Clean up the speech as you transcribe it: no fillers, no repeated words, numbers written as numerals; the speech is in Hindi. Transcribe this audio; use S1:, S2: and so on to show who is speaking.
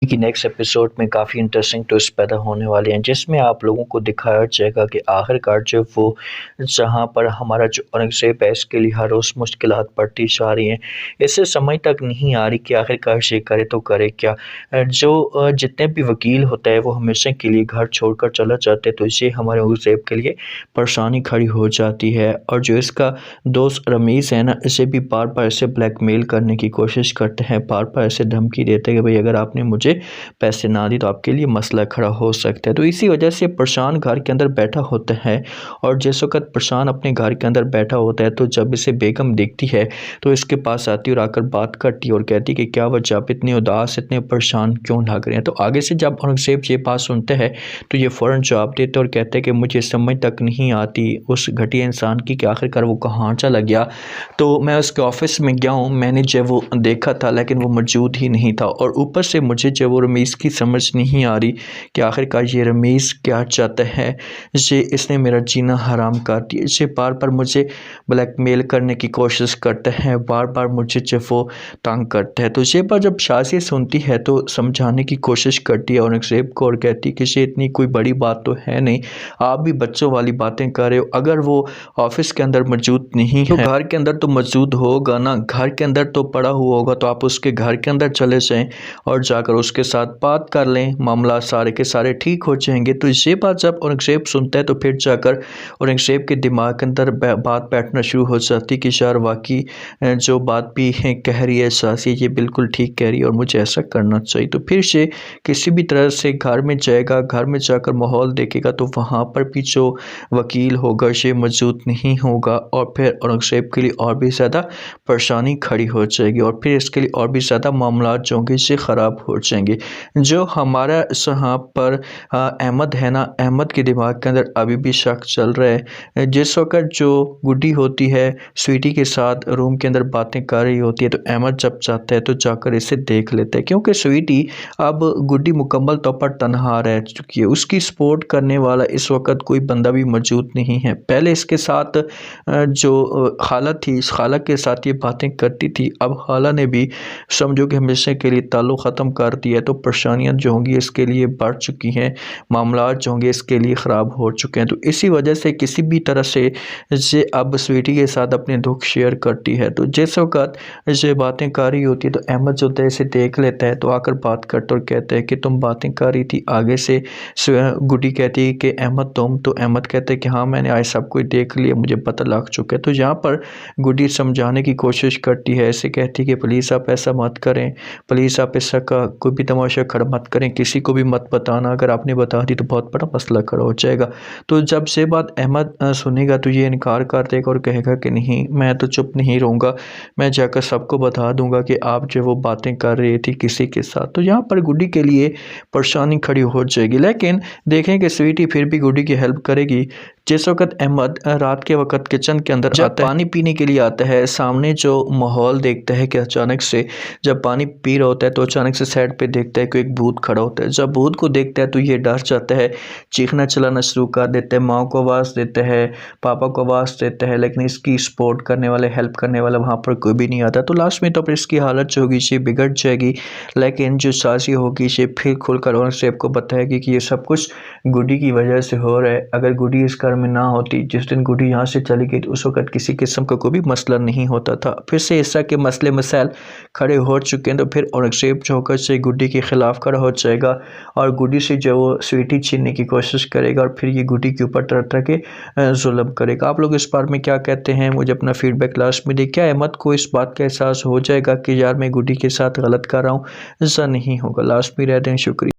S1: कि नेक्स्ट एपिसोड में काफ़ी इंटरेस्टिंग ट्विस्ट पैदा होने वाले हैं, जिसमें आप लोगों को दिखाया जाएगा कि आखिरकार जो वो जहाँ पर हमारा जो औरंगज़ेब है इसके लिए हर रोज़ मुश्किलात बढ़ती जा रही हैं। इससे समझ तक नहीं आ रही कि आखिरकार ये करे तो करे क्या। जो जितने भी वकील होता है वो हमेशा के लिए घर छोड़कर चला जाता है, तो इससे हमारे औरंगज़ेब के लिए परेशानी खड़ी हो जाती है। और जो इसका दोस्त रमीज़ है ना, इसे भी बार बार ऐसे ब्लैकमेल करने की कोशिश करते हैं, बार बार ऐसे धमकी देते हैं कि भाई अगर आपने मुझे पैसे ना दी तो आपके लिए मसला खड़ा हो सकता है। तो इसी वजह से प्रशांत घर के अंदर बैठा होता है, और जिस वक्त प्रशांत अपने घर के अंदर बैठा होता है तो जब इसे बेगम देखती है तो इसके पास आती है और आकर बात करती है और कहती है कि क्या वजह, आप इतने उदास इतने परेशान क्यों लग रहे हैं। तो आगे से जब औरंगज़ेब ये बात सुनते हैं तो ये फ़ौरन जवाब देते और कहते हैं कि मुझे समझ तक नहीं आती उस घटिया इंसान की कि आखिरकार वो कहाँ चला गया। तो मैं उसके ऑफिस में गया हूँ, मैंने जो वो देखा था लेकिन वो मौजूद ही नहीं था, और ऊपर से मुझे जो वो रमीज़ की समझ नहीं आ रही कि आखिरकार ये रमीज़ क्या चाहता है। ये इसने मेरा जीना हराम कर दिया, ये बार बार मुझे ब्लैकमेल करने की कोशिश करता है, बार बार मुझे जो वो तंग करता है। तो ये बात जब शाज़िया सुनती है तो समझाने की कोशिश करती है औरंगज़ेब को और कहती है कि ये इतनी कोई बड़ी बात तो है नहीं, आप भी बच्चों वाली बातें कर रहे हो। अगर वो ऑफिस के अंदर मौजूद नहीं है तो घर के अंदर तो मौजूद होगा ना, घर के अंदर तो पड़ा हुआ होगा, तो आप उसके घर के अंदर चले जाएं और जाकर उसके साथ बात कर लें, मामला सारे के सारे ठीक हो जाएंगे। तो ये बात जब औरंगज़ेब सुनता है तो फिर जाकर औरंगज़ेब के दिमाग के अंदर बात बैठना शुरू हो जाती कि यार वाकई जो बात भी है कह रही है सासी, ये बिल्कुल ठीक कह रही है और मुझे ऐसा करना चाहिए। तो फिर से किसी भी तरह से घर में जाएगा, घर में जाकर माहौल देखेगा तो वहाँ पर भी जो वकील होगा ये मौजूद नहीं होगा, और फिर औरंगज़ेब के लिए और भी ज़्यादा परेशानी खड़ी हो जाएगी, और फिर इसके लिए और भी ज़्यादा मामला जो होंगे ये ख़राब हो जाएंगे। जो हमारा यहाँ पर अहमद है ना, अहमद के दिमाग के अंदर अभी भी शक चल रहा है। जिस वक्त जो गुड्डी होती है स्वीटी के साथ रूम के अंदर बातें कर रही होती है, तो अहमद जब चाहता है तो जाकर इसे देख लेता है, क्योंकि स्वीटी अब गुड्डी मुकम्मल तौर पर तनहा रह चुकी है, उसकी सपोर्ट करने वाला इस वक्त कोई बंदा भी मौजूद नहीं है। पहले इसके साथ जो खाला थी, इस खाला के साथ ये बातें करती थी, अब खाला ने भी समझो कि हमेशा के लिए ताल्लुक़ ख़त्म कर दिया है, तो परेशानियाँ जो होंगी इसके लिए बढ़ चुकी हैं, मामला जो होंगे इसके लिए ख़राब हो चुके हैं। तो इसी वजह से किसी भी तरह से ये अब स्वीटी के साथ अपने दुख शेयर करती है। तो जिस वक्त ये बातें कर रही होती है तो अहमद जो है इसे देख लेता है, तो आकर बात करता और कहता है कि तुम बातें कर रही थी। आगे से गुड्डी कहती है कि अहमद तुम, तो अहमद कहते हैं कि हाँ मैंने आज सब कुछ देख लिया, मुझे पता लग चुका है। तो यहाँ पर गुड्डी समझाने की कोशिश करती है, ऐसे कहती है कि प्लीज़ आप ऐसा मत करें, प्लीज़ आप ऐसा का कोई भी तमाशा खड़ा मत करें, किसी को भी मत बताना, अगर आपने बता दी तो बहुत बड़ा मसला खड़ा हो जाएगा। तो जब से बात अहमद सुनेगा तो ये इनकार कर देगा और कहेगा कि नहीं मैं तो चुप नहीं रहूँगा, मैं जाकर सबको बता दूंगा कि आप जो वो बातें कर रही थी किसी के साथ। तो यहाँ पर गुड्डी के लिए परेशानी खड़ी हो जाएगी, लेकिन देखें कि स्वीटी फिर भी गुड्डी की हेल्प करेगी। जिस वक्त अहमद रात के वक्त किचन के अंदर जब पानी पीने के लिए आता है, सामने जो माहौल देखता है कि अचानक से जब पानी पी रहा होता है तो अचानक से साइड पे देखता है कि एक भूत खड़ा होता है। जब भूत को देखता है तो ये डर जाता है, चीखना चलाना शुरू कर देता है, माँ को आवाज़ देता है, पापा को आवाज़ देता है, लेकिन इसकी सपोर्ट करने वाले हेल्प करने वाला वहाँ पर कोई भी नहीं आता। तो लास्ट में तो फिर इसकी हालत जो होगी ये बिगड़ जाएगी, लेकिन जो सासी होगी ये फिर खुलकर औरंगज़ेब को बताएगी कि ये सब कुछ गुड्डी की वजह से हो रहा है। अगर गुड्डी इस घर में ना होती, जिस दिन गुड्डी यहाँ से चली गई तो उस वक्त किसी किस्म का कोई भी मसला नहीं होता था। फिर से इस तरह के मसले मसाइल खड़े हो चुके हैं, तो फिर औरंगज़ेब जो होकर से गुड्डी के ख़िलाफ़ खड़ा हो जाएगा और गुड्डी से जो वो स्वीटी छीनने की कोशिश करेगा, और फिर ये गुड्डी के ऊपर तरह तरह के जुल्म करेगा। आप लोग इस बारे में क्या कहते हैं, मुझे अपना फीडबैक लास्ट में दें। क्या अहमद को इस बात का एहसास हो जाएगा कि यार मैं गुड्डी के साथ गलत कर रहा हूँ? ऐसा नहीं होगा, लास्ट में रह दें। शुक्रिया।